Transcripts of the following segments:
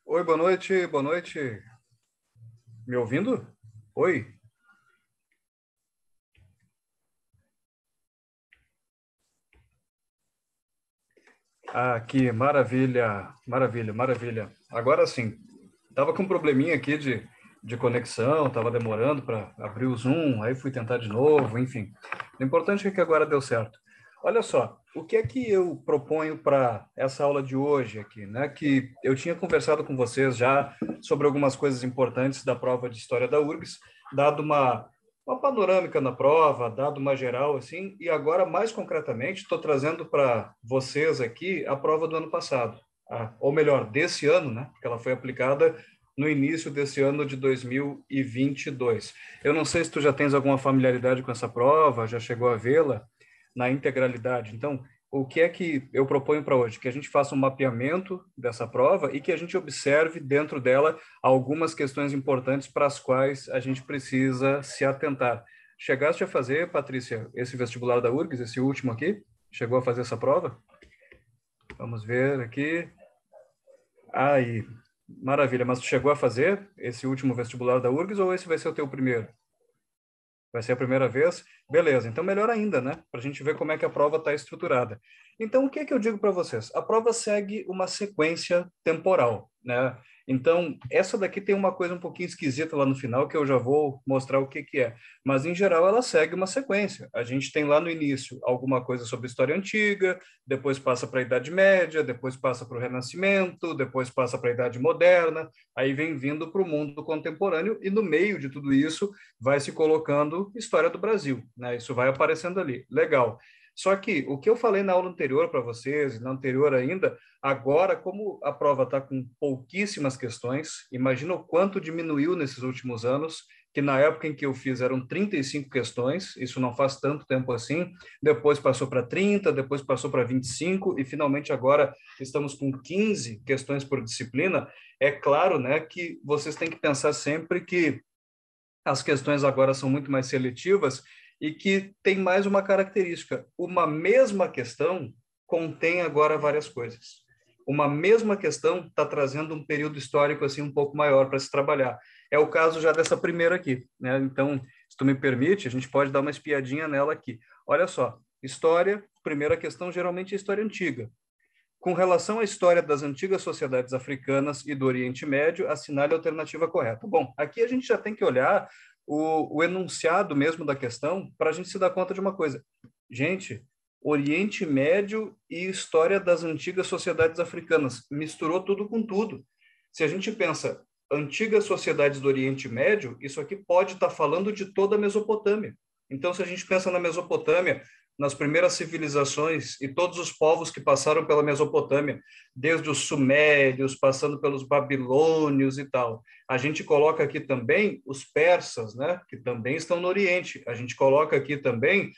Oi, boa noite, boa noite. Me ouvindo? Oi. Aqui, maravilha, maravilha, maravilha. Agora sim, estava com um probleminha aqui de conexão, estava demorando para abrir o Zoom, aí fui tentar de novo, enfim. O importante é que agora deu certo. Olha só, o que é que eu proponho para essa aula de hoje aqui, né? Que eu tinha conversado com vocês já sobre algumas coisas importantes da prova de História da URGS, dado uma panorâmica na prova, dado uma geral assim, e agora mais concretamente estou trazendo para vocês aqui a prova do ano passado, ou melhor, desse ano, né? Porque ela foi aplicada no início desse ano de 2022. Eu não sei se tu já tens alguma familiaridade com essa prova, já chegou a vê-la na integralidade. Então, o que é que eu proponho para hoje? Que a gente faça um mapeamento dessa prova e que a gente observe dentro dela algumas questões importantes para as quais a gente precisa se atentar. Chegaste a fazer, Patrícia, esse vestibular da URGS, esse último aqui? Chegou a fazer essa prova? Vamos ver aqui. Aí, maravilha. Mas tu chegou a fazer esse último vestibular da URGS ou esse vai ser o teu primeiro? Vai ser a primeira vez? Beleza, então melhor ainda, né? Para a gente ver como é que a prova está estruturada. Então, o que é que eu digo para vocês? A prova segue uma sequência temporal, né? Então, essa daqui tem uma coisa um pouquinho esquisita lá no final, que eu já vou mostrar o que que é. Mas, em geral, ela segue uma sequência. A gente tem lá no início alguma coisa sobre história antiga, depois passa para a Idade Média, depois passa para o Renascimento, depois passa para a Idade Moderna, aí vem vindo para o mundo contemporâneo, e no meio de tudo isso vai se colocando história do Brasil, né? Isso vai aparecendo ali. Legal. Só que o que eu falei na aula anterior para vocês, e na anterior ainda, agora, como a prova está com pouquíssimas questões, imagina o quanto diminuiu nesses últimos anos, que na época em que eu fiz eram 35 questões, isso não faz tanto tempo assim, depois passou para 30, depois passou para 25, e finalmente agora estamos com 15 questões por disciplina. É claro, né, que vocês têm que pensar sempre que as questões agora são muito mais seletivas e que tem mais uma característica. Uma mesma questão contém agora várias coisas. Uma mesma questão está trazendo um período histórico assim um pouco maior para se trabalhar. É o caso já dessa primeira aqui, né? Então, se tu me permite, a gente pode dar uma espiadinha nela aqui. Olha só, história, primeira questão geralmente é história antiga. Com relação à história das antigas sociedades africanas e do Oriente Médio, assinale a alternativa correta. Bom, aqui a gente já tem que olhar o enunciado mesmo da questão para a gente se dar conta de uma coisa. Gente, Oriente Médio e história das antigas sociedades africanas. Misturou tudo com tudo. Se a gente pensa antigas sociedades do Oriente Médio, isso aqui pode estar falando de toda a Mesopotâmia. Então, se a gente pensa na Mesopotâmia, nas primeiras civilizações e todos os povos que passaram pela Mesopotâmia, desde os sumérios, passando pelos babilônios e tal. A gente coloca aqui também os persas, né, que também estão no Oriente. A gente coloca aqui também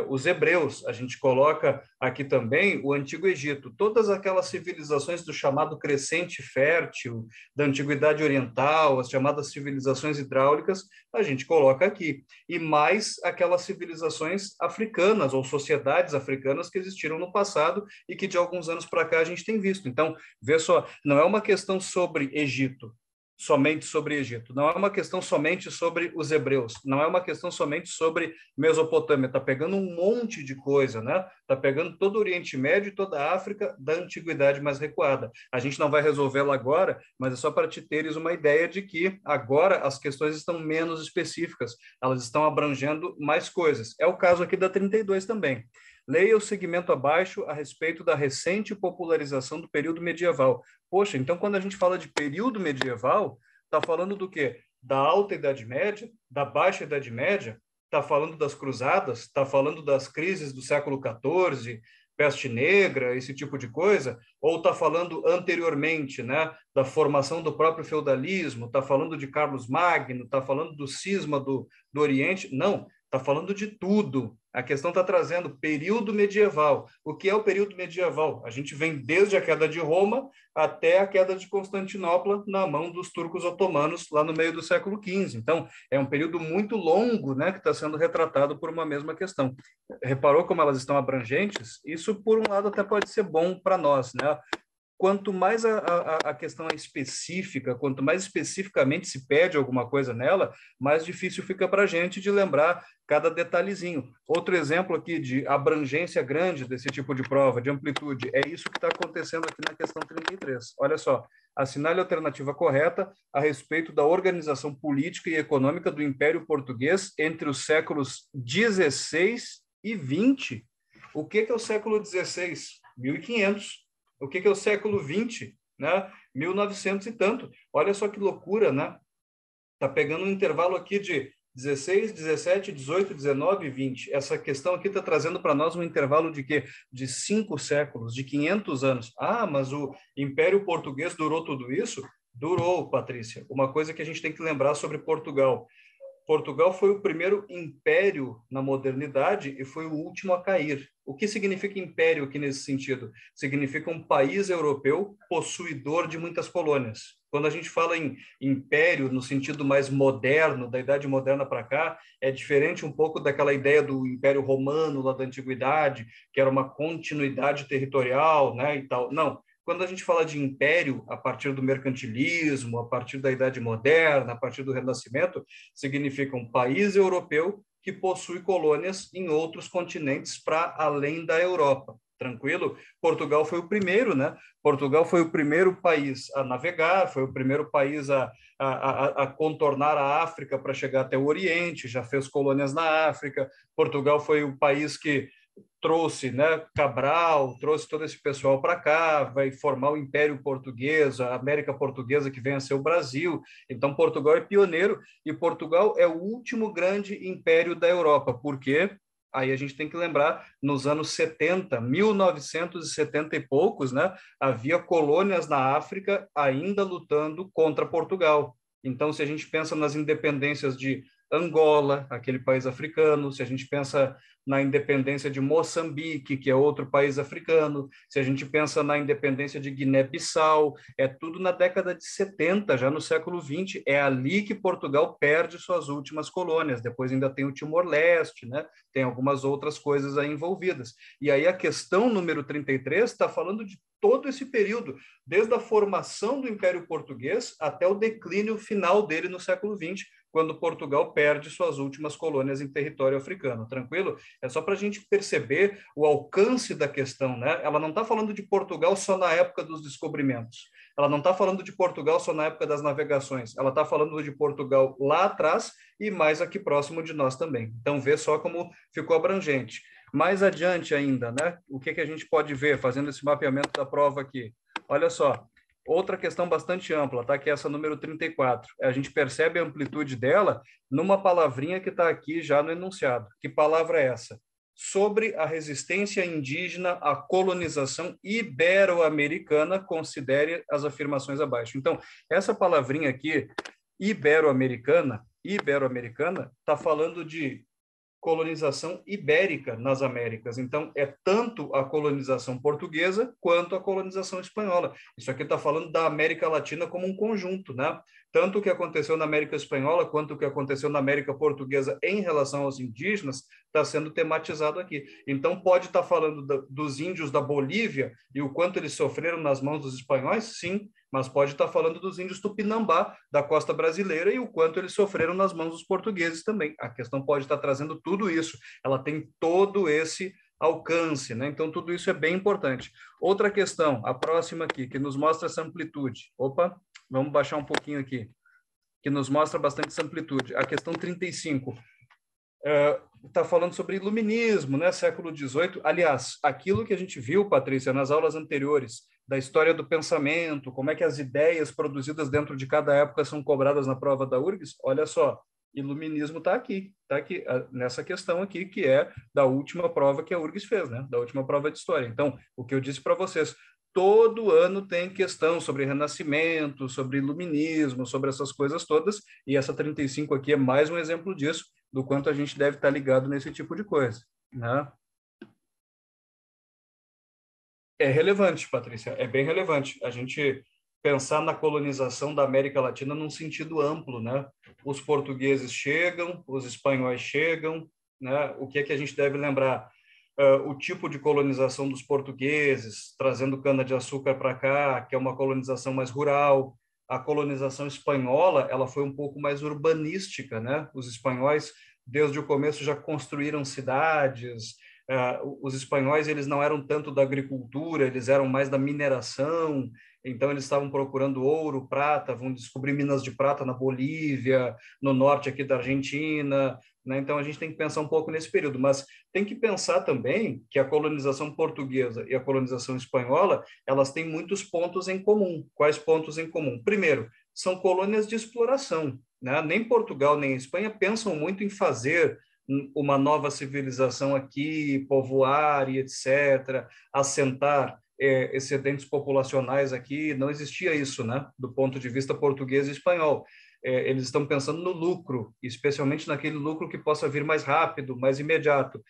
os hebreus, a gente coloca aqui também o Antigo Egito, todas aquelas civilizações do chamado crescente fértil, da Antiguidade Oriental, as chamadas civilizações hidráulicas, a gente coloca aqui. E mais aquelas civilizações africanas ou sociedades africanas que existiram no passado e que de alguns anos para cá a gente tem visto. Então, vê só, não é uma questão sobre Egito, somente sobre Egito. Não é uma questão somente sobre os hebreus. Não é uma questão somente sobre Mesopotâmia. Está pegando um monte de coisa, né? Está pegando todo o Oriente Médio e toda a África da antiguidade mais recuada. A gente não vai resolvê-la agora, mas é só para te teres uma ideia de que agora as questões estão menos específicas. Elas estão abrangendo mais coisas. É o caso aqui da 32 também. Leia o segmento abaixo a respeito da recente popularização do período medieval. Poxa, então quando a gente fala de período medieval, está falando do quê? Da Alta Idade Média, da Baixa Idade Média, está falando das cruzadas, está falando das crises do século XIV, peste negra, esse tipo de coisa, ou está falando anteriormente, né, da formação do próprio feudalismo, está falando de Carlos Magno, está falando do cisma do Oriente? Não, está falando de tudo. A questão está trazendo período medieval. O que é o período medieval? A gente vem desde a queda de Roma até a queda de Constantinopla na mão dos turcos otomanos lá no meio do século XV. Então, é um período muito longo, né, que está sendo retratado por uma mesma questão. Reparou como elas estão abrangentes? Isso, por um lado, até pode ser bom para nós, né? quanto mais a questão é específica, quanto mais especificamente se pede alguma coisa nela, mais difícil fica para a gente de lembrar cada detalhezinho. Outro exemplo aqui de abrangência grande desse tipo de prova, de amplitude, é isso que está acontecendo aqui na questão 33. Olha só, assinale a alternativa correta a respeito da organização política e econômica do Império Português entre os séculos 16 e 20. O que é o século 16? 1500. O que é o século 20? Né? 1900 e tanto. Olha só que loucura, né? Está pegando um intervalo aqui de 16, 17, 18, 19 e 20. Essa questão aqui está trazendo para nós um intervalo de quê? De 5 séculos, de 500 anos. Ah, mas o Império Português durou tudo isso? Durou, Patrícia. Uma coisa que a gente tem que lembrar sobre Portugal. Portugal foi o primeiro império na modernidade e foi o último a cair. O que significa império aqui nesse sentido? Significa um país europeu possuidor de muitas colônias. Quando a gente fala em império no sentido mais moderno, da Idade Moderna para cá, é diferente um pouco daquela ideia do Império Romano lá da Antiguidade, que era uma continuidade territorial, né, e tal. Não. Quando a gente fala de império, a partir do mercantilismo, a partir da Idade Moderna, a partir do Renascimento, significa um país europeu que possui colônias em outros continentes para além da Europa. Tranquilo? Portugal foi o primeiro, né? Portugal foi o primeiro país a navegar, foi o primeiro país a contornar a África para chegar até o Oriente, já fez colônias na África. Portugal foi o país que trouxe, né, Cabral, trouxe todo esse pessoal para cá, vai formar o Império Português, a América Portuguesa que vem a ser o Brasil. Então, Portugal é pioneiro e Portugal é o último grande império da Europa. Por quê? Aí a gente tem que lembrar, nos anos 70, 1970 e poucos, né, havia colônias na África ainda lutando contra Portugal. Então, se a gente pensa nas independências de Angola, aquele país africano, se a gente pensa na independência de Moçambique, que é outro país africano, se a gente pensa na independência de Guiné-Bissau, é tudo na década de 70, já no século 20, é ali que Portugal perde suas últimas colônias, depois ainda tem o Timor-Leste, né? Tem algumas outras coisas aí envolvidas. E aí a questão número 33 está falando de todo esse período, desde a formação do Império Português até o declínio final dele no século 20, quando Portugal perde suas últimas colônias em território africano. Tranquilo? É só para a gente perceber o alcance da questão, né? Ela não está falando de Portugal só na época dos descobrimentos. Ela não está falando de Portugal só na época das navegações. Ela está falando de Portugal lá atrás e mais aqui próximo de nós também. Então, vê só como ficou abrangente. Mais adiante ainda, né? O que a gente pode ver fazendo esse mapeamento da prova aqui? Olha só, outra questão bastante ampla, tá? Que é essa número 34. A gente percebe a amplitude dela numa palavrinha que está aqui já no enunciado. Que palavra é essa? Sobre a resistência indígena à colonização ibero-americana, considere as afirmações abaixo. Então, essa palavrinha aqui, ibero-americana, está falando de colonização ibérica nas Américas. Então, é tanto a colonização portuguesa quanto a colonização espanhola. Isso aqui está falando da América Latina como um conjunto, né? Tanto o que aconteceu na América Espanhola quanto o que aconteceu na América Portuguesa em relação aos indígenas está sendo tematizado aqui. Então, pode estar falando dos índios da Bolívia e o quanto eles sofreram nas mãos dos espanhóis? Sim, mas pode estar falando dos índios Tupinambá, da costa brasileira, e o quanto eles sofreram nas mãos dos portugueses também. A questão pode estar trazendo tudo isso. Ela tem todo esse alcance, né? Então, tudo isso é bem importante. Outra questão, a próxima aqui, que nos mostra essa amplitude. Opa, vamos baixar um pouquinho aqui, que nos mostra bastante essa amplitude. A questão 35. Está falando sobre iluminismo, né? Século XVIII. Aliás, aquilo que a gente viu, Patrícia, nas aulas anteriores, da história do pensamento, como é que as ideias produzidas dentro de cada época são cobradas na prova da URGS, olha só, iluminismo está aqui, nessa questão aqui, que é da última prova que a URGS fez, né? Da última prova de história. Então, o que eu disse para vocês, todo ano tem questão sobre renascimento, sobre iluminismo, sobre essas coisas todas, e essa 35 aqui é mais um exemplo disso, do quanto a gente deve estar ligado nesse tipo de coisa, né? É relevante, Patrícia, é bem relevante. A gente pensar na colonização da América Latina num sentido amplo, né? Os portugueses chegam, os espanhóis chegam, né? O que é que a gente deve lembrar? o tipo de colonização dos portugueses, trazendo cana-de-açúcar para cá, que é uma colonização mais rural. A colonização espanhola, ela foi um pouco mais urbanística, né? Os espanhóis, desde o começo, já construíram cidades. Os espanhóis, eles não eram tanto da agricultura, eles eram mais da mineração. Então, eles estavam procurando ouro, prata, vão descobrir minas de prata na Bolívia, no norte aqui da Argentina, né? Então, a gente tem que pensar um pouco nesse período, mas tem que pensar também que a colonização portuguesa e a colonização espanhola, elas têm muitos pontos em comum. Quais pontos em comum? Primeiro, são colônias de exploração, né? Nem Portugal nem Espanha pensam muito em fazer uma nova civilização aqui, povoar e etc., assentar excedentes populacionais aqui, não existia isso, né? Do ponto de vista português e espanhol. Eles estão pensando no lucro, especialmente naquele lucro que possa vir mais rápido, mais imediato.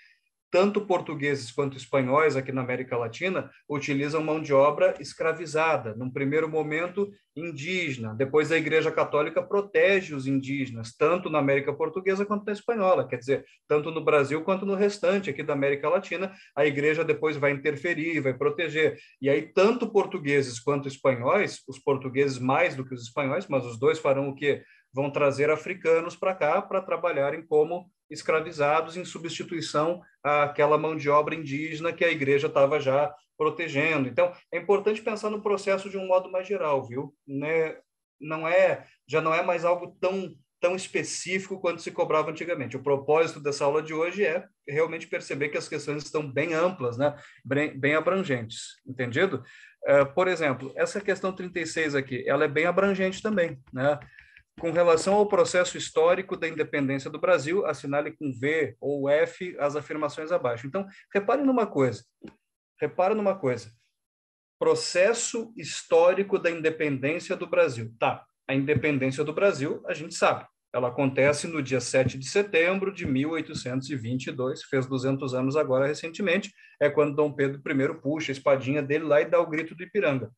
Tanto portugueses quanto espanhóis aqui na América Latina utilizam mão de obra escravizada, num primeiro momento indígena. Depois a Igreja Católica protege os indígenas, tanto na América Portuguesa quanto na espanhola, quer dizer, tanto no Brasil quanto no restante aqui da América Latina, a Igreja depois vai interferir, vai proteger. E aí tanto portugueses quanto espanhóis, os portugueses mais do que os espanhóis, mas os dois farão o quê? Vão trazer africanos para cá para trabalharem como escravizados em substituição àquela mão de obra indígena que a igreja estava já protegendo. Então, é importante pensar no processo de um modo mais geral, viu? Né? Já não é mais algo tão específico quanto se cobrava antigamente. O propósito dessa aula de hoje é realmente perceber que as questões estão bem amplas, né? Bem abrangentes, entendido? Por exemplo, essa questão 36 aqui, ela é bem abrangente também, né? Com relação ao processo histórico da independência do Brasil, assinale com V ou F as afirmações abaixo. Então, repare numa coisa. Processo histórico da independência do Brasil. Tá, a independência do Brasil, a gente sabe. Ela acontece no dia 7 de setembro de 1822, fez 200 anos agora recentemente, é quando Dom Pedro I puxa a espadinha dele lá e dá o grito do Ipiranga.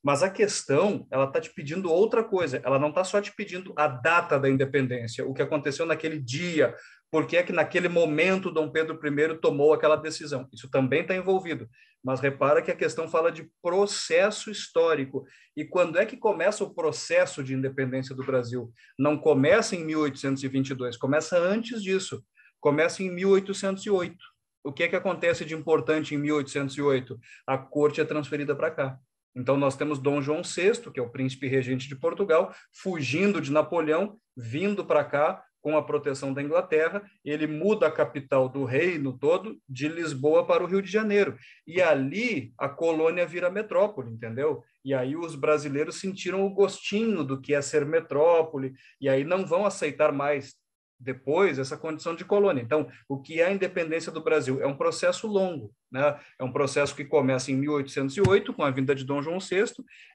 Mas a questão, ela está te pedindo outra coisa. Ela não está só te pedindo a data da independência, o que aconteceu naquele dia, por que é que naquele momento Dom Pedro I tomou aquela decisão. Isso também está envolvido. Mas repara que a questão fala de processo histórico. E quando é que começa o processo de independência do Brasil? Não começa em 1822, começa antes disso. Começa em 1808. O que é que acontece de importante em 1808? A corte é transferida para cá. Então, nós temos Dom João VI, que é o príncipe regente de Portugal, fugindo de Napoleão, vindo para cá com a proteção da Inglaterra. Ele muda a capital do reino todo de Lisboa para o Rio de Janeiro. E ali a colônia vira metrópole, entendeu? E aí os brasileiros sentiram o gostinho do que é ser metrópole, e aí não vão aceitar mais depois essa condição de colônia. Então, o que é a independência do Brasil? É um processo longo, né? É um processo que começa em 1808, com a vinda de Dom João VI.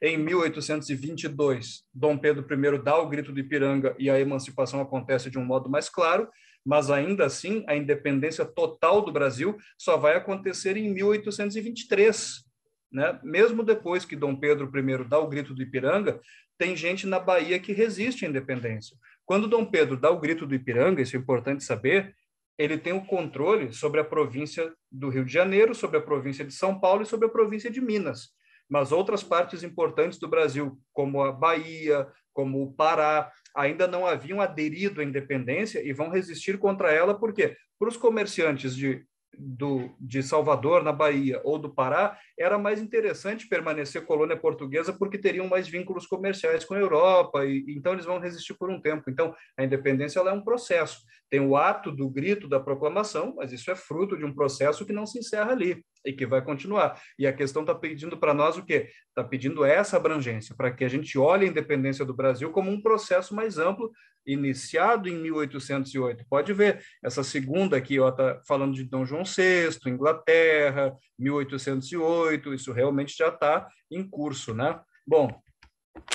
Em 1822, Dom Pedro I dá o grito do Ipiranga e a emancipação acontece de um modo mais claro, mas ainda assim, a independência total do Brasil só vai acontecer em 1823. Né? Mesmo depois que Dom Pedro I dá o grito do Ipiranga, tem gente na Bahia que resiste à independência. Quando Dom Pedro dá o grito do Ipiranga, isso é importante saber, ele tem o controle sobre a província do Rio de Janeiro, sobre a província de São Paulo e sobre a província de Minas. Mas outras partes importantes do Brasil, como a Bahia, como o Pará, ainda não haviam aderido à independência e vão resistir contra ela, por quê? Para os comerciantes de Salvador, na Bahia, ou do Pará, era mais interessante permanecer colônia portuguesa porque teriam mais vínculos comerciais com a Europa, e então eles vão resistir por um tempo. Então, a independência ela é um processo. Tem o ato do grito da proclamação, mas isso é fruto de um processo que não se encerra ali e que vai continuar. E a questão está pedindo para nós o quê? Está pedindo essa abrangência, para que a gente olhe a independência do Brasil como um processo mais amplo, iniciado em 1808. Pode ver, essa segunda aqui está falando de Dom João VI, Inglaterra, 1808, isso realmente já está em curso, né? Bom,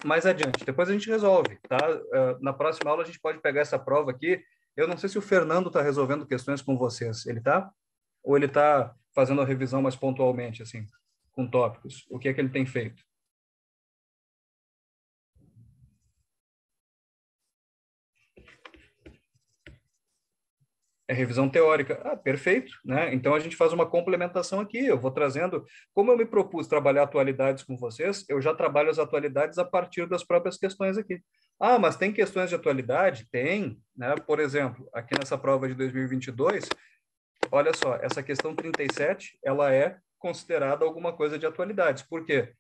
mais adiante, depois a gente resolve, tá? Na próxima aula a gente pode pegar essa prova aqui. Eu não sei se o Fernando está resolvendo questões com vocês, ele está? Ou ele está fazendo a revisão mais pontualmente, assim, com tópicos? O que é que ele tem feito? É revisão teórica. Ah, perfeito, né? Então a gente faz uma complementação aqui. Eu vou trazendo, como eu me propus trabalhar atualidades com vocês, eu já trabalho as atualidades a partir das próprias questões aqui. Ah, mas tem questões de atualidade? Tem, né? Por exemplo, aqui nessa prova de 2022, olha só, essa questão 37, ela é considerada alguma coisa de atualidades. Por quê?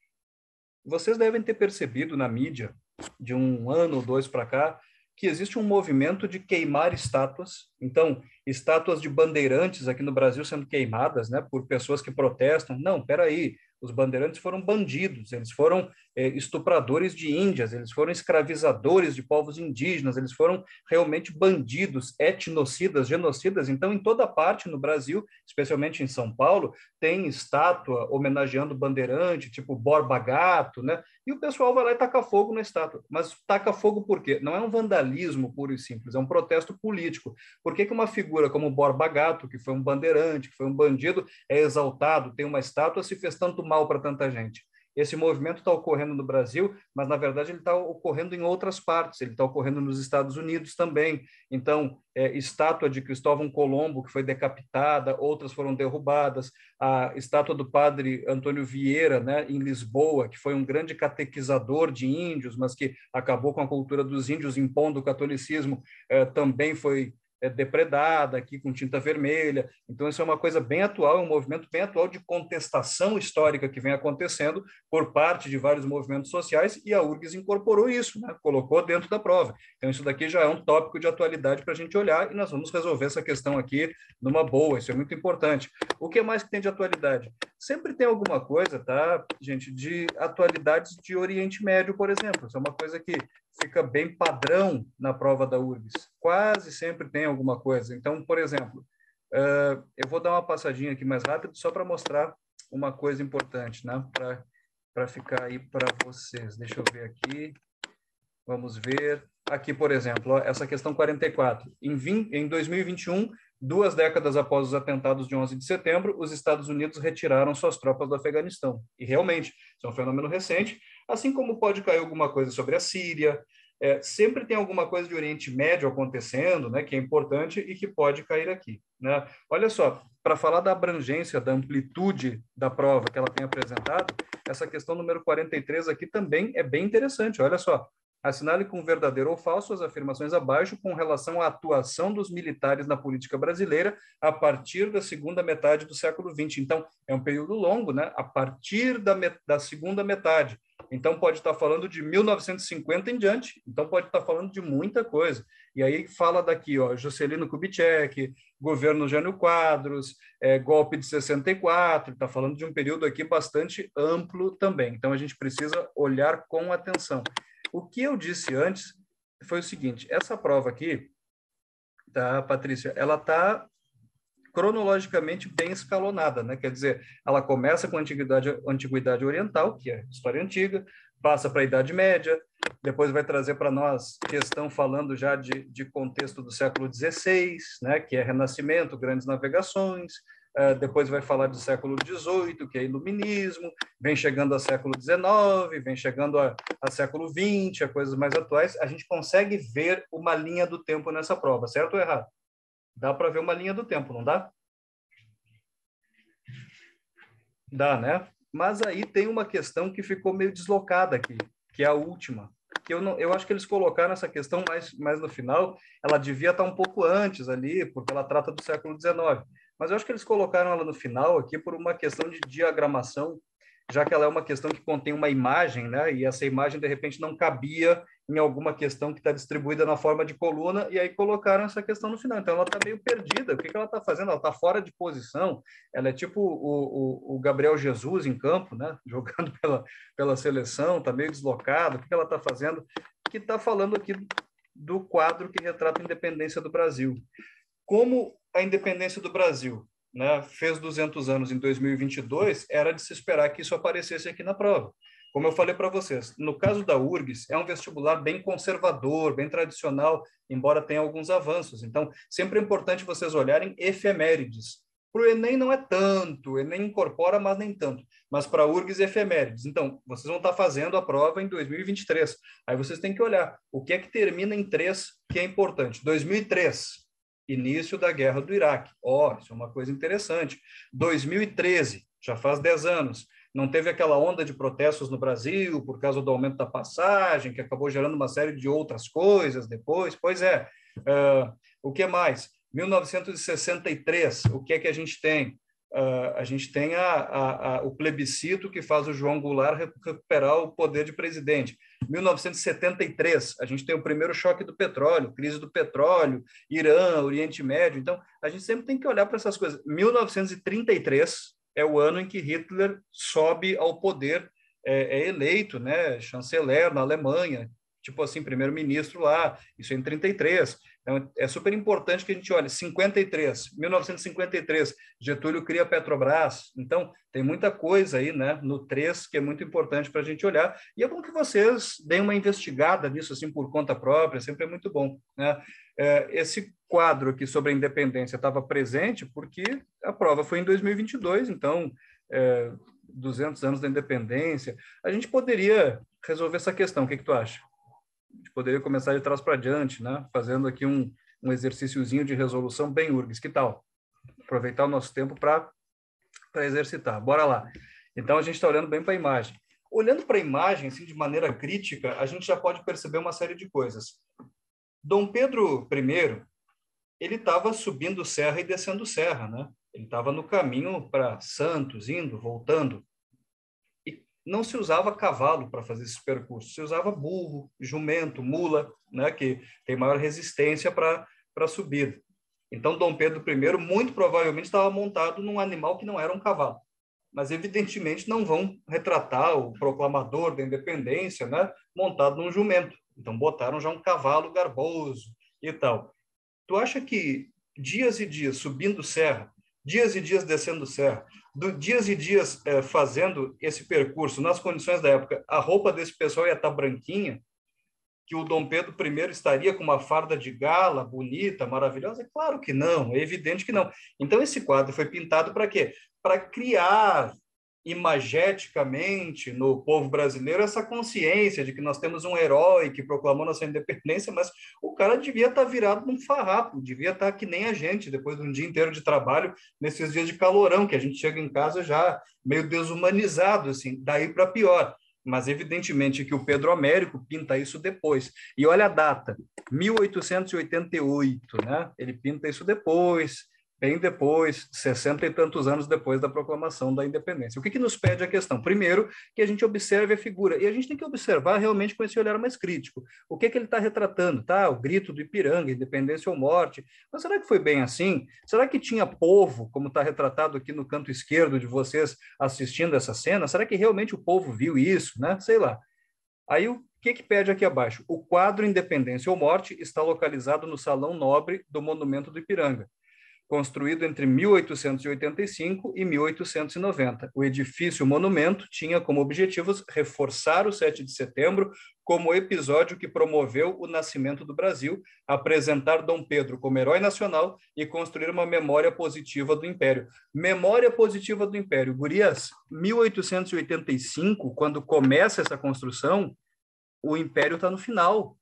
Vocês devem ter percebido na mídia, de um ano ou dois para cá, que existe um movimento de queimar estátuas. Então, estátuas de bandeirantes aqui no Brasil sendo queimadas, né, por pessoas que protestam. Não, peraí, os bandeirantes foram bandidos, eles foram estupradores de índias, eles foram escravizadores de povos indígenas, eles foram realmente bandidos, etnocidas, genocidas. Então, em toda parte no Brasil, especialmente em São Paulo, tem estátua homenageando bandeirante, tipo Borba Gato, né? E o pessoal vai lá e taca fogo na estátua. Mas taca fogo por quê? Não é um vandalismo puro e simples, é um protesto político. Por que uma figura como Borba Gato, que foi um bandeirante, que foi um bandido, é exaltado, tem uma estátua, se fez tanto mal para tanta gente? Esse movimento está ocorrendo no Brasil, mas na verdade ele está ocorrendo em outras partes, ele está ocorrendo nos Estados Unidos também. Então, estátua de Cristóvão Colombo, que foi decapitada, outras foram derrubadas, a estátua do padre Antônio Vieira, né, em Lisboa, que foi um grande catequizador de índios, mas que acabou com a cultura dos índios, impondo o catolicismo, também foi depredada aqui com tinta vermelha. Então, isso é uma coisa bem atual, é um movimento bem atual de contestação histórica que vem acontecendo por parte de vários movimentos sociais, e a URGS incorporou isso, né? Colocou dentro da prova. Então, isso daqui já é um tópico de atualidade para a gente olhar, e nós vamos resolver essa questão aqui numa boa, isso é muito importante. O que mais que tem de atualidade? Sempre tem alguma coisa, tá, gente, de atualidades de Oriente Médio, por exemplo. Isso é uma coisa que fica bem padrão na prova da URGS. Quase sempre tem alguma coisa. Então, por exemplo, eu vou dar uma passadinha aqui mais rápido só para mostrar uma coisa importante, né? Para ficar aí para vocês. Deixa eu ver aqui. Vamos ver. Aqui, por exemplo, ó, essa questão 44. Em 2021, 2 décadas após os atentados de 11 de setembro, os Estados Unidos retiraram suas tropas do Afeganistão. E realmente, isso é um fenômeno recente, assim como pode cair alguma coisa sobre a Síria. Sempre tem alguma coisa de Oriente Médio acontecendo, né, que é importante e que pode cair aqui, né? Olha só, para falar da abrangência, da amplitude da prova que ela tem apresentado, essa questão número 43 aqui também é bem interessante. Olha só, assinale com verdadeiro ou falso as afirmações abaixo com relação à atuação dos militares na política brasileira a partir da segunda metade do século XX. Então, é um período longo, né? A partir da segunda metade. Então, pode estar falando de 1950 em diante. Então, pode estar falando de muita coisa. E aí fala daqui, ó, Juscelino Kubitschek, governo Jânio Quadros, golpe de 64, está falando de um período aqui bastante amplo também. Então, a gente precisa olhar com atenção. O que eu disse antes foi o seguinte, essa prova aqui, tá, Patrícia, ela está cronologicamente bem escalonada, né? Quer dizer, ela começa com a antiguidade oriental, que é história antiga, passa para a Idade Média, depois vai trazer para nós questão falando já de contexto do século XVI, né? Que é Renascimento, grandes navegações, depois vai falar do século XVIII, que é Iluminismo, vem chegando a século XIX, vem chegando a século XX, a coisas mais atuais. A gente consegue ver uma linha do tempo nessa prova, certo ou errado? Dá para ver uma linha do tempo, não dá? Dá, né? Mas aí tem uma questão que ficou meio deslocada aqui, que é a última. Que eu acho que eles colocaram essa questão mais no final, ela devia estar um pouco antes ali, porque ela trata do século XIX. Mas eu acho que eles colocaram ela no final aqui por uma questão de diagramação, já que ela é uma questão que contém uma imagem, né? E essa imagem, de repente, não cabia em alguma questão que está distribuída na forma de coluna, e aí colocaram essa questão no final. Então, ela está meio perdida. O que ela está fazendo? Ela está fora de posição. Ela é tipo o Gabriel Jesus em campo, né? Jogando pela seleção, está meio deslocado. O que ela está fazendo? Que está falando aqui do quadro que retrata a independência do Brasil. Como a independência do Brasil, né, fez 200 anos em 2022, era de se esperar que isso aparecesse aqui na prova. Como eu falei para vocês, no caso da URGS, é um vestibular bem conservador, bem tradicional, embora tenha alguns avanços. Então, sempre é importante vocês olharem efemérides. Para o Enem não é tanto, o Enem incorpora, mas nem tanto. Mas para a URGS, efemérides. Então, vocês vão estar fazendo a prova em 2023. Aí vocês têm que olhar o que é que termina em 3, que é importante. 2003, início da guerra do Iraque. Isso é uma coisa interessante. 2013, já faz 10 anos, não teve aquela onda de protestos no Brasil por causa do aumento da passagem, que acabou gerando uma série de outras coisas depois. Pois é. O que mais? 1963, o que é que a gente tem? A gente tem o plebiscito que faz o João Goulart recuperar o poder de presidente. 1973, a gente tem o primeiro choque do petróleo, crise do petróleo, Irã, Oriente Médio. Então, a gente sempre tem que olhar para essas coisas. 1933 é o ano em que Hitler sobe ao poder, é eleito, né, chanceler na Alemanha, tipo assim, primeiro-ministro lá, isso é em 33. Então, é super importante que a gente olhe. 1953, Getúlio cria a Petrobras. Então, tem muita coisa aí, né, no 3 que é muito importante para a gente olhar. E é bom que vocês deem uma investigada nisso, assim, por conta própria, sempre é muito bom, né? Esse quadro aqui sobre a independência estava presente porque a prova foi em 2022, então, 200 anos da independência. A gente poderia resolver essa questão. O que tu acha? A gente poderia começar de trás para diante, né? Fazendo aqui um exercíciozinho de resolução bem URGS. Que tal? Aproveitar o nosso tempo para exercitar. Bora lá. Então, a gente está olhando bem para a imagem. Olhando para a imagem, assim, de maneira crítica, a gente já pode perceber uma série de coisas. Dom Pedro I, ele estava subindo serra e descendo serra, né? Ele estava no caminho para Santos, indo, voltando. Não se usava cavalo para fazer esses percursos, se usava burro, jumento, mula, né, que tem maior resistência para subir. Então, Dom Pedro I, muito provavelmente, estava montado num animal que não era um cavalo. Mas, evidentemente, não vão retratar o proclamador da independência, né, montado num jumento. Então, botaram já um cavalo garboso e tal. Tu acha que dias e dias subindo serra, dias e dias descendo serra, dias e dias fazendo esse percurso nas condições da época, a roupa desse pessoal ia estar branquinha, que o Dom Pedro I estaria com uma farda de gala bonita, maravilhosa? É claro que não, é evidente que não. Então, esse quadro foi pintado para quê? Para criar imageticamente no povo brasileiro essa consciência de que nós temos um herói que proclamou nossa independência, mas o cara devia estar virado num farrapo, devia estar que nem a gente, depois de um dia inteiro de trabalho, nesses dias de calorão, que a gente chega em casa já meio desumanizado, assim, daí para pior. Mas, evidentemente, que o Pedro Américo pinta isso depois. E olha a data, 1888, né? Ele pinta isso depois, bem depois, 60 e tantos anos depois da proclamação da independência. O que nos pede a questão? Primeiro, que a gente observe a figura, e a gente tem que observar realmente com esse olhar mais crítico. O que ele está retratando? Tá, o grito do Ipiranga, independência ou morte. Mas será que foi bem assim? Será que tinha povo, como está retratado aqui no canto esquerdo de vocês assistindo essa cena? Será que realmente o povo viu isso, né? Sei lá. Aí o que pede aqui abaixo? O quadro Independência ou Morte está localizado no Salão Nobre do Monumento do Ipiranga, construído entre 1885 e 1890. O edifício monumento tinha como objetivos reforçar o 7 de setembro como episódio que promoveu o nascimento do Brasil, apresentar Dom Pedro como herói nacional e construir uma memória positiva do Império. Memória positiva do Império. Gurias, 1885, quando começa essa construção, o Império está no final.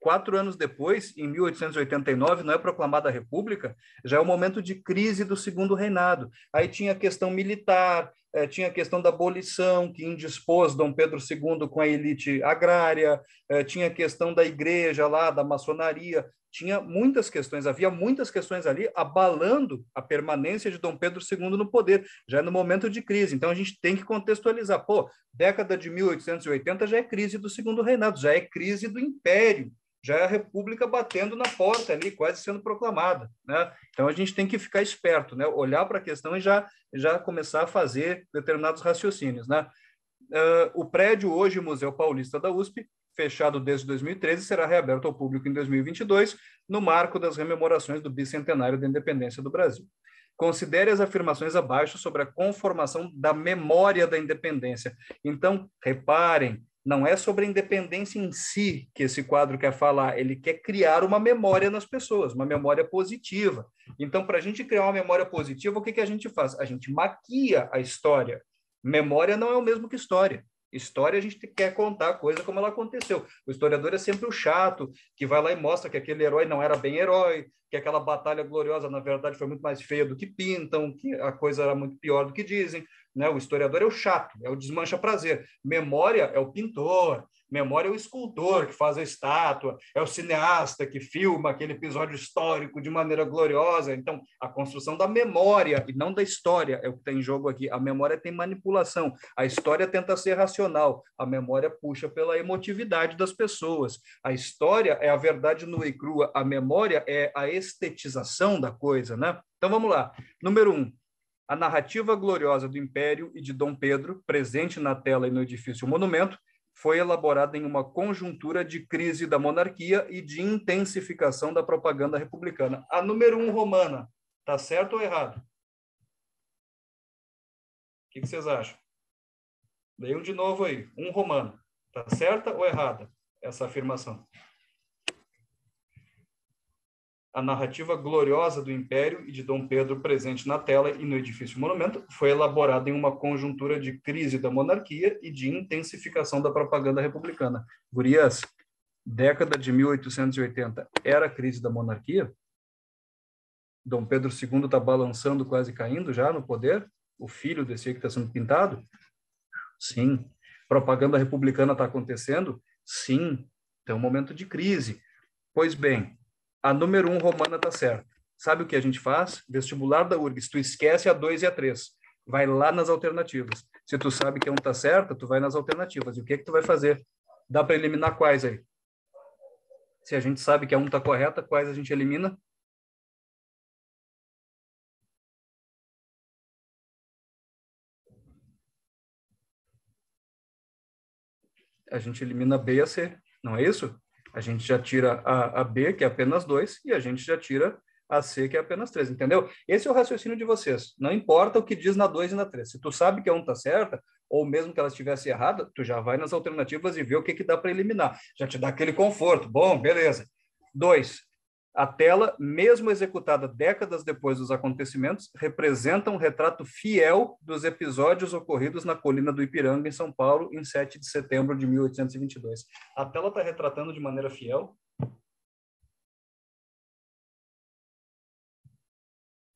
4 anos depois, em 1889, não é proclamada a República, já é o momento de crise do Segundo Reinado. Aí tinha a questão militar, tinha a questão da abolição, que indispôs Dom Pedro II com a elite agrária, tinha a questão da igreja lá, da maçonaria, tinha muitas questões, havia muitas questões ali abalando a permanência de Dom Pedro II no poder, já no momento de crise. Então, a gente tem que contextualizar. Década de 1880 já é crise do Segundo Reinado, já é crise do Império, já é a República batendo na porta ali, quase sendo proclamada, né? Então, a gente tem que ficar esperto, né? Olhar para a questão e já começar a fazer determinados raciocínios, né? O prédio hoje, Museu Paulista da USP, fechado desde 2013, será reaberto ao público em 2022, no marco das rememorações do bicentenário da independência do Brasil. Considere as afirmações abaixo sobre a conformação da memória da independência. Então, reparem, não é sobre a independência em si que esse quadro quer falar, ele quer criar uma memória nas pessoas, uma memória positiva. Então, para a gente criar uma memória positiva, o que a gente faz? A gente maquia a história. Memória não é o mesmo que história. História, a gente quer contar a coisa como ela aconteceu. O historiador é sempre o chato, que vai lá e mostra que aquele herói não era bem herói, que aquela batalha gloriosa, na verdade, foi muito mais feia do que pintam, que a coisa era muito pior do que dizem. Né? O historiador é o chato, é o desmancha-prazer. Memória é o pintor, memória é o escultor que faz a estátua, é o cineasta que filma aquele episódio histórico de maneira gloriosa. Então, a construção da memória e não da história é o que está em jogo aqui. A memória tem manipulação, a história tenta ser racional, a memória puxa pela emotividade das pessoas. A história é a verdade nua e crua, a memória é a estetização da coisa, né? Então, vamos lá. Número 1. A narrativa gloriosa do Império e de Dom Pedro, presente na tela e no edifício Monumento, foi elaborada em uma conjuntura de crise da monarquia e de intensificação da propaganda republicana. A número 1 romana, tá certo ou errado? O que vocês acham? Leiam de novo aí. 1 romana, tá certa ou errada essa afirmação? A narrativa gloriosa do Império e de Dom Pedro, presente na tela e no edifício Monumento, foi elaborada em uma conjuntura de crise da monarquia e de intensificação da propaganda republicana. Gurias, década de 1880 era a crise da monarquia? Dom Pedro II está balançando, quase caindo já no poder? O filho desse aí que está sendo pintado? Sim. Propaganda republicana está acontecendo? Sim. Tem um momento de crise. Pois bem, a número 1 romana está certa. Sabe o que a gente faz? Vestibular da URGS. Tu esquece a 2 e a 3. Vai lá nas alternativas. Se tu sabe que a 1 está certa, tu vai nas alternativas. E o que é que tu vai fazer? Dá para eliminar quais aí? Se a gente sabe que a 1 está correta, quais a gente elimina? A gente elimina B e a C. Não é isso? A gente já tira a B, que é apenas 2, e a gente já tira a C, que é apenas 3, entendeu? Esse é o raciocínio de vocês. Não importa o que diz na 2 e na 3. Se tu sabe que a 1 está certa, ou mesmo que ela estivesse errada, tu já vai nas alternativas e vê o que, que dá para eliminar. Já te dá aquele conforto. Bom, beleza. 2. A tela, mesmo executada décadas depois dos acontecimentos, representa um retrato fiel dos episódios ocorridos na colina do Ipiranga, em São Paulo, em 7 de setembro de 1822. A tela está retratando de maneira fiel?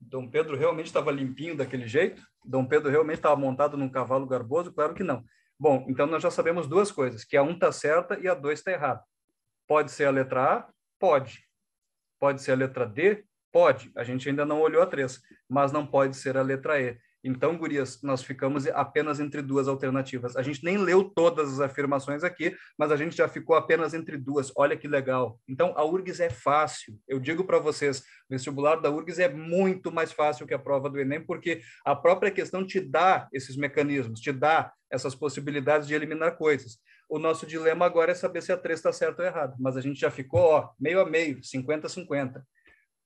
Dom Pedro realmente estava limpinho daquele jeito? Dom Pedro realmente estava montado num cavalo garboso? Claro que não. Bom, então nós já sabemos duas coisas, que a 1 está certa e a 2 está errada. Pode ser a letra A? Pode. Pode ser a letra D? Pode. A gente ainda não olhou a 3, mas não pode ser a letra E. Então, gurias, nós ficamos apenas entre duas alternativas. A gente nem leu todas as afirmações aqui, mas a gente já ficou apenas entre duas. Olha que legal. Então, a URGS é fácil. Eu digo para vocês, o vestibular da URGS é muito mais fácil que a prova do Enem, porque a própria questão te dá esses mecanismos, te dá essas possibilidades de eliminar coisas. O nosso dilema agora é saber se a 3 está certa ou errada, mas a gente já ficou meio a meio, 50-50.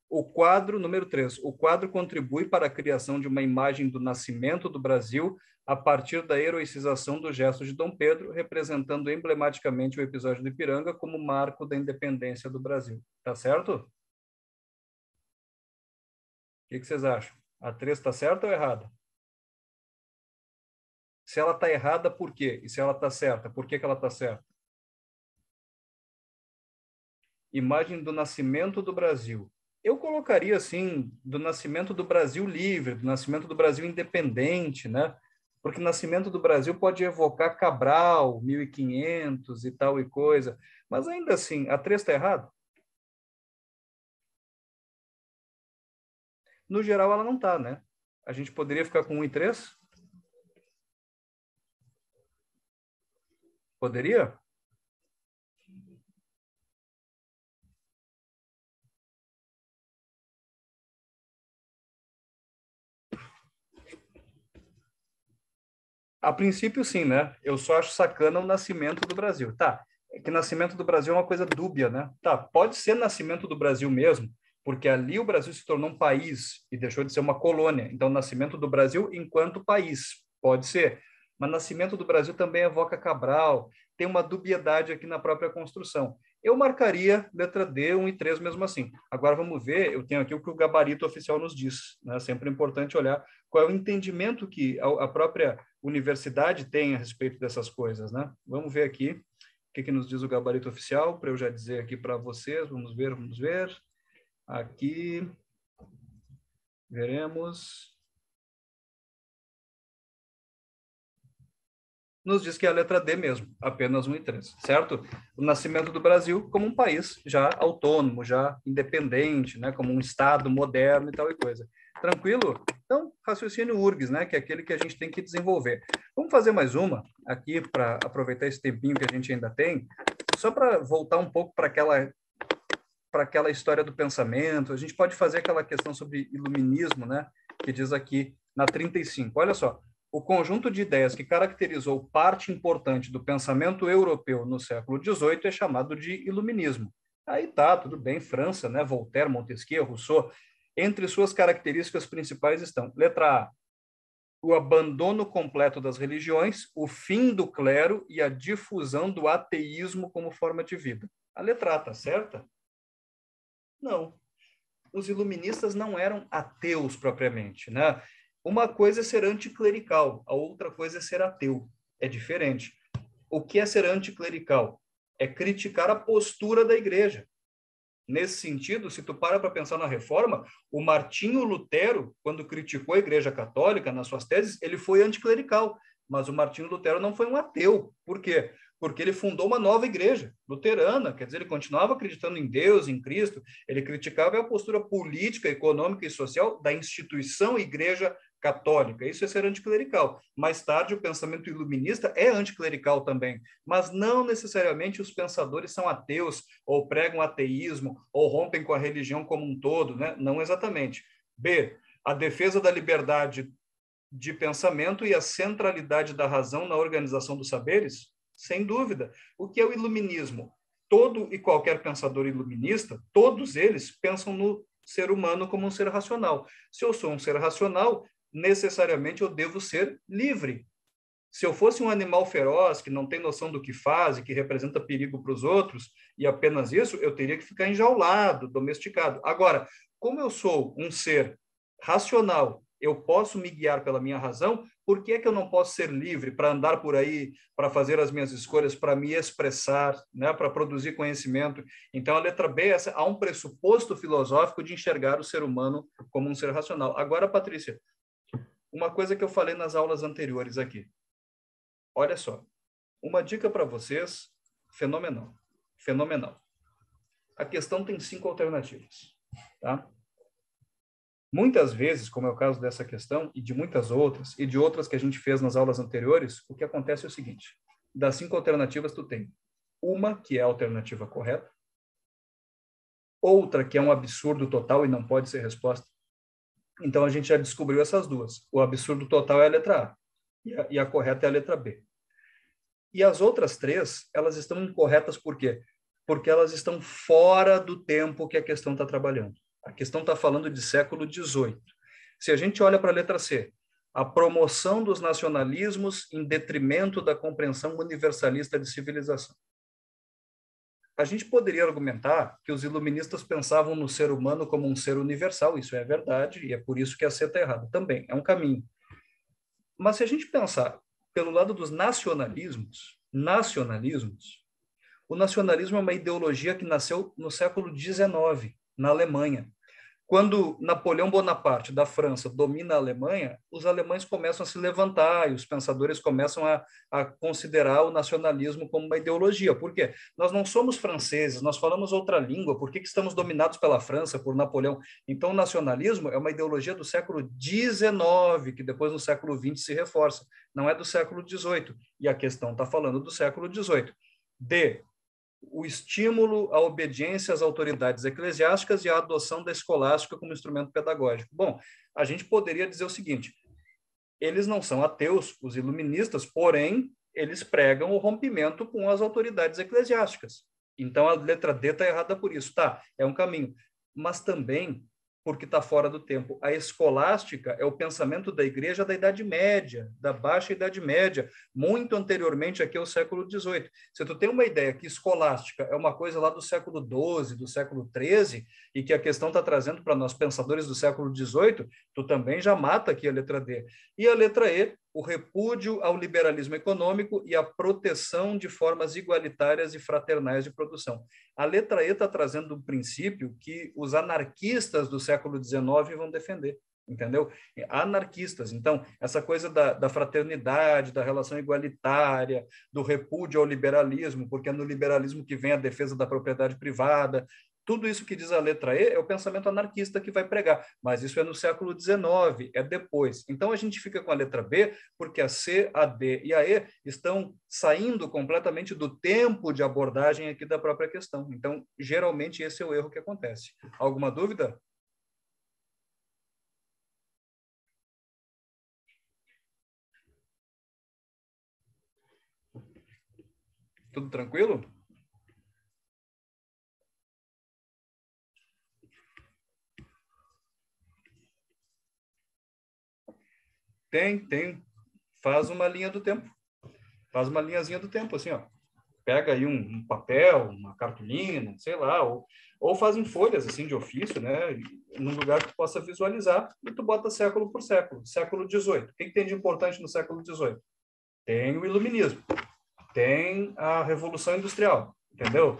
O quadro, número 3, o quadro contribui para a criação de uma imagem do nascimento do Brasil a partir da heroicização do gesto de Dom Pedro, representando emblematicamente o episódio do Ipiranga como marco da independência do Brasil. Tá certo? O que vocês acham? A 3 está certa ou errada? Se ela está errada, por quê? E se ela está certa, por que ela está certa? Imagem do nascimento do Brasil. Eu colocaria assim, do nascimento do Brasil livre, do nascimento do Brasil independente, né? Porque o nascimento do Brasil pode evocar Cabral, 1500 e tal e coisa, mas ainda assim, a 3 está errada? No geral, ela não está, né? A gente poderia ficar com 1 e 3? Poderia? A princípio, sim, né? Eu só acho sacana o nascimento do Brasil. Tá, é que nascimento do Brasil é uma coisa dúbia, né? Tá, pode ser nascimento do Brasil mesmo, porque ali o Brasil se tornou um país e deixou de ser uma colônia. Então, nascimento do Brasil enquanto país, pode ser. Mas nascimento do Brasil também evoca Cabral, tem uma dubiedade aqui na própria construção. Eu marcaria letra D, 1 e 3 mesmo assim. Agora vamos ver, eu tenho aqui o que o gabarito oficial nos diz, né? Sempre é importante olhar qual é o entendimento que a própria universidade tem a respeito dessas coisas, né? Vamos ver aqui o que nos diz o gabarito oficial, para eu já dizer aqui para vocês. Vamos ver, vamos ver. Aqui, veremos. Nos diz que é a letra D mesmo, apenas 1 e 3, certo? O nascimento do Brasil como um país já autônomo, já independente, né? Como um Estado moderno e tal e coisa. Tranquilo? Então, raciocínio URGS, né? Que é aquele que a gente tem que desenvolver. Vamos fazer mais uma aqui para aproveitar esse tempinho que a gente ainda tem, só para voltar um pouco para aquela história do pensamento. A gente pode fazer aquela questão sobre iluminismo, né? Que diz aqui na 35. Olha só. O conjunto de ideias que caracterizou parte importante do pensamento europeu no século XVIII é chamado de iluminismo. Aí tá, tudo bem, França, né? Voltaire, Montesquieu, Rousseau. Entre suas características principais estão: letra A, o abandono completo das religiões, o fim do clero e a difusão do ateísmo como forma de vida. A letra A tá certa? Não. Os iluministas não eram ateus propriamente, né? Uma coisa é ser anticlerical, a outra coisa é ser ateu. É diferente. O que é ser anticlerical? É criticar a postura da igreja. Nesse sentido, se tu para pensar na reforma, o Martinho Lutero, quando criticou a Igreja Católica nas suas teses, ele foi anticlerical, mas o Martinho Lutero não foi um ateu. Por quê? Porque ele fundou uma nova igreja luterana, quer dizer, ele continuava acreditando em Deus, em Cristo, ele criticava a postura política, econômica e social da instituição Igreja Católica. Isso é ser anticlerical. Mais tarde, o pensamento iluminista é anticlerical também, mas não necessariamente os pensadores são ateus, ou pregam ateísmo, ou rompem com a religião como um todo, né? Não exatamente. B, a defesa da liberdade de pensamento e a centralidade da razão na organização dos saberes? Sem dúvida. O que é o iluminismo? Todo e qualquer pensador iluminista, todos eles pensam no ser humano como um ser racional. Se eu sou um ser racional, necessariamente eu devo ser livre. Se eu fosse um animal feroz, que não tem noção do que faz e que representa perigo para os outros, e apenas isso, eu teria que ficar enjaulado, domesticado. Agora, como eu sou um ser racional, eu posso me guiar pela minha razão, por que é que eu não posso ser livre para andar por aí, para fazer as minhas escolhas, para me expressar, né, para produzir conhecimento? Então, a letra B, há um pressuposto filosófico de enxergar o ser humano como um ser racional. Agora, Patrícia, uma coisa que eu falei nas aulas anteriores aqui. Olha só, uma dica para vocês, fenomenal, fenomenal. A questão tem 5 alternativas, tá? Muitas vezes, como é o caso dessa questão, e de muitas outras, e de outras que a gente fez nas aulas anteriores, o que acontece é o seguinte: das 5 alternativas, tu tem uma que é a alternativa correta, outra que é um absurdo total e não pode ser resposta. Então, a gente já descobriu essas duas. O absurdo total é a letra A, e a correta é a letra B. E as outras 3, elas estão incorretas por quê? Porque elas estão fora do tempo que a questão está trabalhando. A questão está falando de século XVIII. Se a gente olha para a letra C, a promoção dos nacionalismos em detrimento da compreensão universalista de civilização. A gente poderia argumentar que os iluministas pensavam no ser humano como um ser universal, isso é verdade, e é por isso que a C está errada também, é um caminho. Mas se a gente pensar pelo lado dos nacionalismos, o nacionalismo é uma ideologia que nasceu no século XIX, na Alemanha. Quando Napoleão Bonaparte, da França, domina a Alemanha, os alemães começam a se levantar e os pensadores começam a considerar o nacionalismo como uma ideologia. Por quê? Nós não somos franceses, nós falamos outra língua, por que estamos dominados pela França, por Napoleão? Então, o nacionalismo é uma ideologia do século XIX, que depois no século XX se reforça, não é do século XVIII. E a questão está falando do século XVIII. D, o estímulo à obediência às autoridades eclesiásticas e a adoção da escolástica como instrumento pedagógico. Bom, a gente poderia dizer o seguinte: eles não são ateus, os iluministas, porém, eles pregam o rompimento com as autoridades eclesiásticas. Então, a letra D está errada por isso. Tá, é um caminho. Mas também porque está fora do tempo. A escolástica é o pensamento da igreja da Idade Média, da Baixa Idade Média, muito anteriormente aqui ao século XVIII. Se tu tem uma ideia que escolástica é uma coisa lá do século XII, do século XIII, e que a questão está trazendo para nós pensadores do século XVIII, tu também já mata aqui a letra D. E a letra E, o repúdio ao liberalismo econômico e a proteção de formas igualitárias e fraternais de produção. A letra E está trazendo um princípio que os anarquistas do século XIX vão defender, entendeu? Anarquistas. Então, essa coisa da fraternidade, da relação igualitária, do repúdio ao liberalismo, porque é no liberalismo que vem a defesa da propriedade privada. Tudo isso que diz a letra E é o pensamento anarquista que vai pregar, mas isso é no século XIX, é depois. Então a gente fica com a letra B, porque a C, a D e a E estão saindo completamente do tempo de abordagem aqui da própria questão. Então, geralmente, esse é o erro que acontece. Alguma dúvida? Tudo tranquilo? Tem. Faz uma linha do tempo. Faz uma linhazinha do tempo, assim, ó. Pega aí um papel, uma cartolina, sei lá, ou faz em folhas, assim, de ofício, né? Num lugar que tu possa visualizar, e tu bota século por século. Século XVIII. O que tem de importante no século XVIII? Tem o iluminismo, tem a Revolução Industrial, entendeu?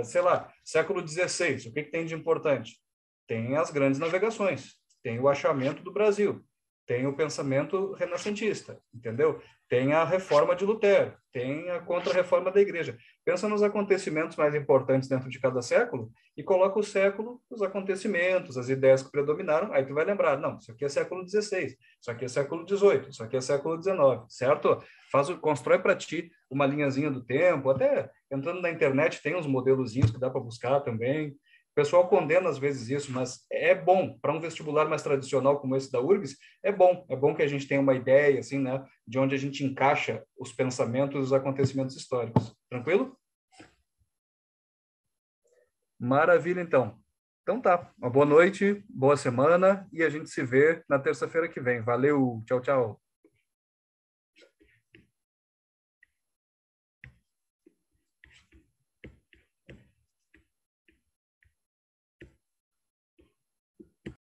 Sei lá, século XVI, o que tem de importante? Tem as grandes navegações, tem o achamento do Brasil, tem o pensamento renascentista, entendeu? Tem a reforma de Lutero, tem a contra-reforma da igreja. Pensa nos acontecimentos mais importantes dentro de cada século e coloca o século, os acontecimentos, as ideias que predominaram, aí tu vai lembrar, não, isso aqui é século XVI, isso aqui é século XVIII, isso aqui é século XIX, certo? Constrói para ti uma linhazinha do tempo, até entrando na internet tem uns modelozinhos que dá para buscar também. O pessoal condena às vezes isso, mas é bom para um vestibular mais tradicional como esse da URGS, é bom que a gente tenha uma ideia assim, né, de onde a gente encaixa os pensamentos e os acontecimentos históricos. Tranquilo? Maravilha, então. Então tá. Uma boa noite, boa semana e a gente se vê na terça-feira que vem. Valeu, tchau, tchau.